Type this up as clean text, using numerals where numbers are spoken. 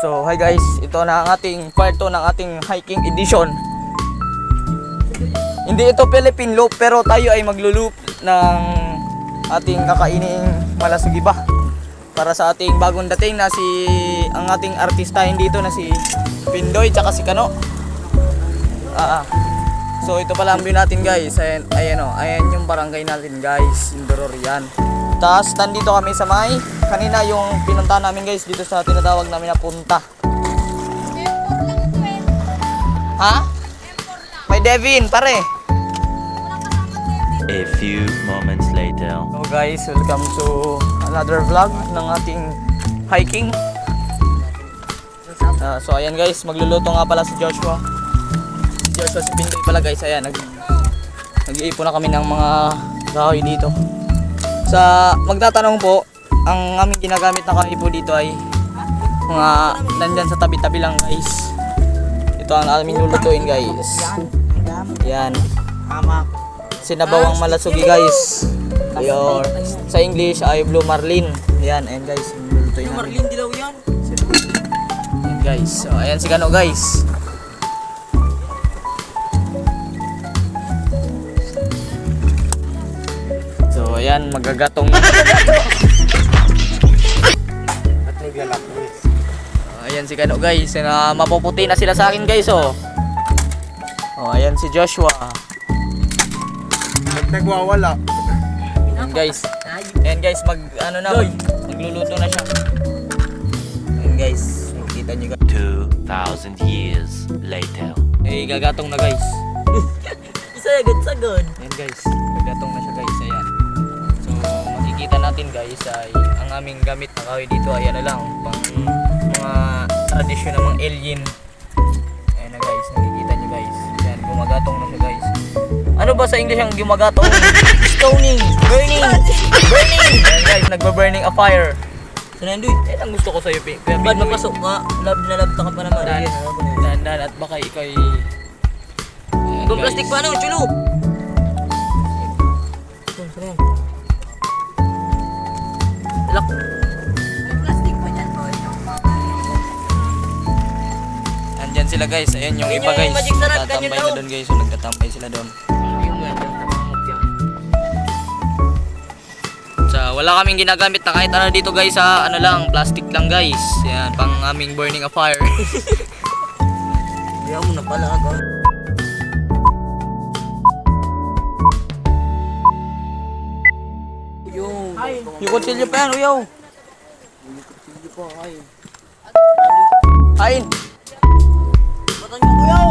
So hi guys, ito na ang ating part 2 ng ating hiking edition. Hindi ito Philippine loop pero tayo ay maglo-loop ng ating kakaining malasugiba para sa ating bagong dating na ang ating artistahin dito na si Pindoy tsaka si Kano. So ito pala ang view natin guys. Ayan yung barangay natin guys, Indoror yan. Tapos nandito kami sa may kanina yung pinunta namin guys dito sa tinatawag namin na punta. Ha? May Devin pare. A few moments later. So guys, welcome to another vlog ng ating hiking. So ayan guys, magluluto nga pala si Joshua. Si Pindoy pala guys, ayan nag-iipon na kami ng mga kahoy dito. Sa magtatanong po, ang aming ginagamit na kahoy po dito ay mga nandyan sa tabi-tabi lang guys. Ito ang aming lulutuin guys. Yan. Sinabawang malasugi guys. Your, sa English ay blue marlin. Yan, ayan guys. Lulutuin namin. Marlin dilaw yan. Ayan guys. So ayan si Kano guys. So ayan, magagatong na. Ayan si Kano guys, na mapuputi na sila sa akin guys oh. Oh, ayan si Joshua. Nagwawala. Ayan guys. Ayan guys, magluluto na siya. Ayan guys, makikita niyo guys. 2,000 years later. Eh, gagatong na guys. Sagad. Ayan guys, gagatong na siya guys, ayan. So, makikita natin guys ay ang aming gamit na kahoy dito ay ano lang, pang mga tradisyon ng mga alien. Ayan na guys, nakikita niyo guys. Ayan, gumagatong na siya guys. Ano ba sa English ang gumagatong? Stoning, burning. Ayan guys, nagba-burning a fire. Sanandoy. Eh, ang gusto ko sa'yo, Kuya Ba't Pinoy. mapasok ka? Love na love ka pa naman. Dahan-dahan at baka ikaw ay... Ayan, Ibang guys. plastic pa ano, chulo. Lock. Andyan sila guys, ayan yung Yun iba yung guys. magic sarap, Nagtatambay ganyan na daw. doon guys, so nagtatambay sila doon. So, wala kaming ginagamit na kahit ano dito guys sa ano lang, plastic lang guys. Yan, pang aming burning a fire. Kaya mo na pala aga. Yung kutsilyo pa yan, uyaw. Ain. Batang yung kuyaw.